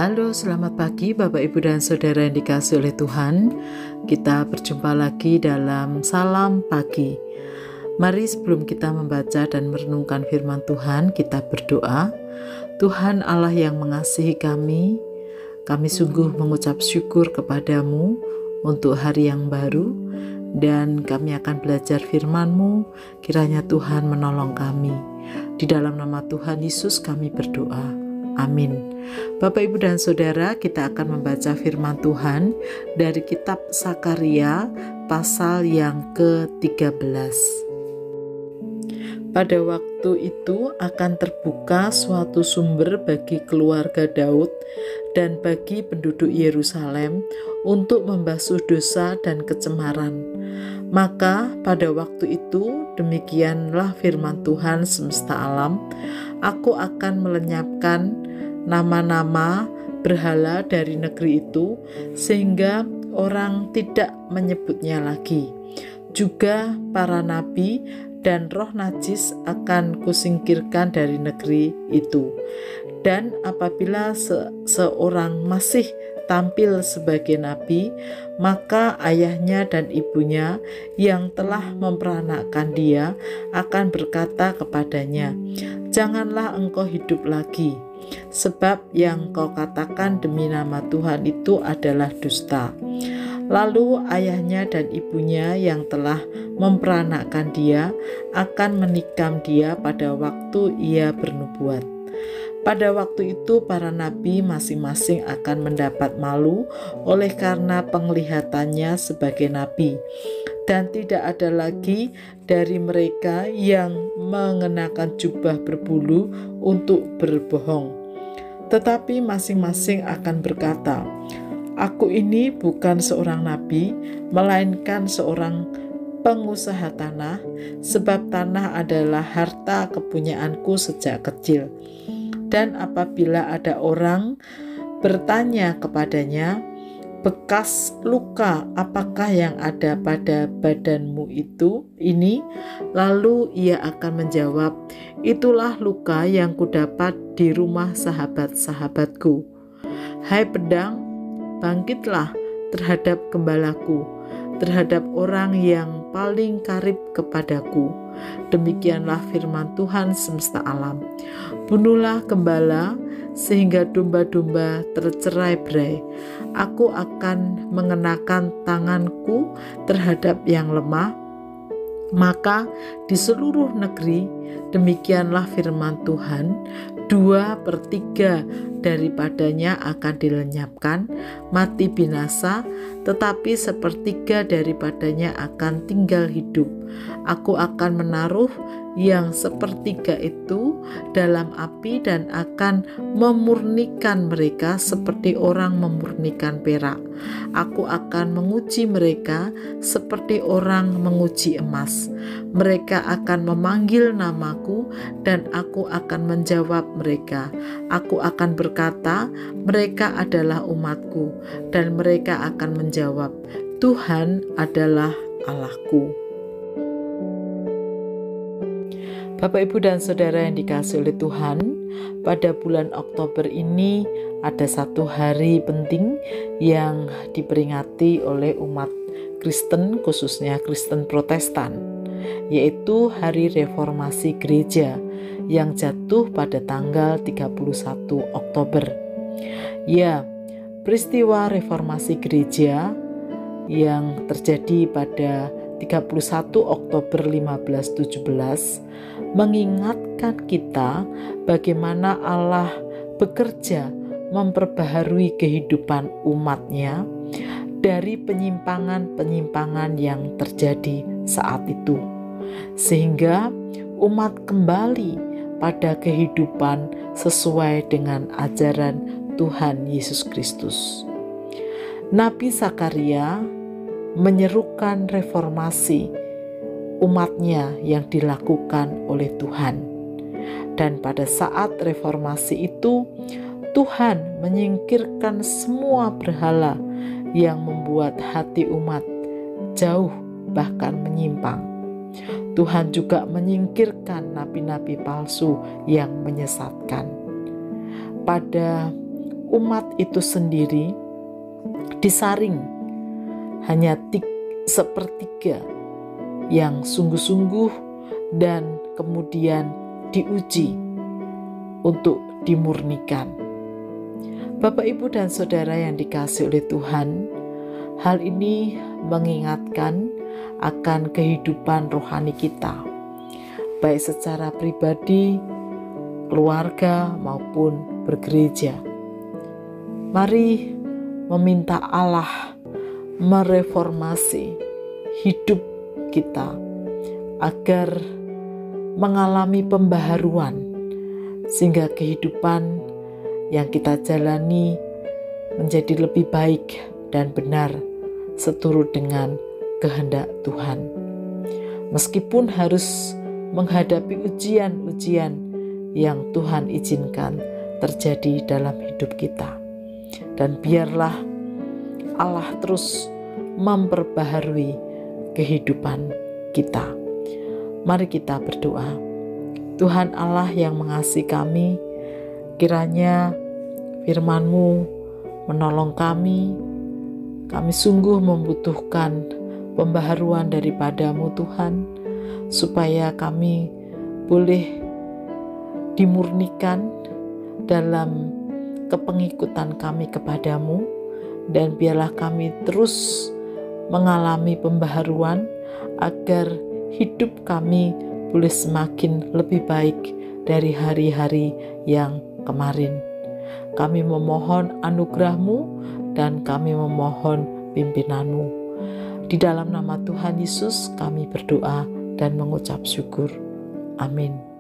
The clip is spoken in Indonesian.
Halo, selamat pagi Bapak, Ibu, dan Saudara yang dikasihi oleh Tuhan. Kita berjumpa lagi dalam Salam Pagi. Mari sebelum kita membaca dan merenungkan firman Tuhan, kita berdoa. Tuhan Allah yang mengasihi kami sungguh mengucap syukur kepadamu untuk hari yang baru, dan kami akan belajar firman-Mu. Kiranya Tuhan menolong kami. Di dalam nama Tuhan Yesus kami berdoa. Amin. Bapak, Ibu, dan Saudara, kita akan membaca firman Tuhan dari kitab Sakaria pasal yang ke-13. Pada waktu itu akan terbuka suatu sumber bagi keluarga Daud dan bagi penduduk Yerusalem untuk membasuh dosa dan kecemaran. Maka pada waktu itu, demikianlah firman Tuhan semesta alam, aku akan melenyapkan nama-nama berhala dari negeri itu, sehingga orang tidak menyebutnya lagi. Juga para nabi dan roh najis akan kusingkirkan dari negeri itu. Dan apabila seorang masih tampil sebagai nabi, maka ayahnya dan ibunya yang telah memperanakkan dia akan berkata kepadanya, "Janganlah engkau hidup lagi, sebab yang kau katakan demi nama Tuhan itu adalah dusta." Lalu ayahnya dan ibunya yang telah memperanakkan dia akan menikam dia pada waktu ia bernubuat. Pada waktu itu para nabi masing-masing akan mendapat malu oleh karena penglihatannya sebagai nabi, dan tidak ada lagi dari mereka yang mengenakan jubah berbulu untuk berbohong. Tetapi masing-masing akan berkata, "Aku ini bukan seorang nabi, melainkan seorang pengusaha tanah, sebab tanah adalah harta kepunyaanku sejak kecil." Dan apabila ada orang bertanya kepadanya, "Bekas luka apakah yang ada pada badanmu ini?" Lalu ia akan menjawab, "Itulah luka yang kudapat di rumah sahabat-sahabatku." Hai pedang, bangkitlah terhadap gembalaku, terhadap orang yang paling karib kepadaku. Demikianlah firman Tuhan semesta alam. Bunuhlah gembala sehingga domba-domba tercerai-berai. Aku akan mengenakan tanganku terhadap yang lemah. Maka di seluruh negeri, demikianlah firman Tuhan, 2/3 daripadanya akan dilenyapkan, mati binasa, tetapi 1/3 daripadanya akan tinggal hidup. Aku akan menaruh yang 1/3 itu dalam api dan akan memurnikan mereka seperti orang memurnikan perak. Aku akan menguji mereka seperti orang menguji emas. Mereka akan memanggil namaku dan aku akan menjawab mereka. Aku akan berkata, "Mereka adalah umatku," dan mereka akan menjawab, "Tuhan adalah Allahku." Bapak, Ibu, dan Saudara yang dikasihi oleh Tuhan, pada bulan Oktober ini ada satu hari penting yang diperingati oleh umat Kristen, khususnya Kristen Protestan, yaitu Hari Reformasi Gereja yang jatuh pada tanggal 31 Oktober. Ya, peristiwa reformasi gereja yang terjadi pada 31 Oktober 1517 mengingatkan kita bagaimana Allah bekerja memperbaharui kehidupan umatnya dari penyimpangan-penyimpangan yang terjadi saat itu, sehingga umat kembali pada kehidupan sesuai dengan ajaran Tuhan Yesus Kristus. Nabi Sakaria menyerukan reformasi umatnya yang dilakukan oleh Tuhan. Dan pada saat reformasi itu, Tuhan menyingkirkan semua berhala yang membuat hati umat jauh bahkan menyimpang. Tuhan juga menyingkirkan nabi-nabi palsu yang menyesatkan. Pada umat itu sendiri disaring hanya sepertiga yang sungguh-sungguh dan kemudian diuji untuk dimurnikan. Bapak, Ibu, dan Saudara yang dikasihi oleh Tuhan, hal ini mengingatkan akan kehidupan rohani kita, baik secara pribadi, keluarga, maupun bergereja. Mari meminta Allah mereformasi hidup kita agar mengalami pembaharuan, sehingga kehidupan yang kita jalani menjadi lebih baik dan benar seturut dengan kehendak Tuhan. Meskipun harus menghadapi ujian-ujian yang Tuhan izinkan terjadi dalam hidup kita. Dan biarlah Allah terus memperbaharui kehidupan kita. Mari kita berdoa. Tuhan Allah yang mengasihi kami, kiranya firman-Mu menolong kami. Kami sungguh membutuhkan pembaharuan daripada-Mu Tuhan, supaya kami boleh dimurnikan dalam kepengikutan kami kepada-Mu. Dan biarlah kami terus mengalami pembaharuan agar hidup kami boleh semakin lebih baik dari hari-hari yang kemarin. Kami memohon anugerah-Mu dan kami memohon pimpinan-Mu. Di dalam nama Tuhan Yesus kami berdoa dan mengucap syukur. Amin.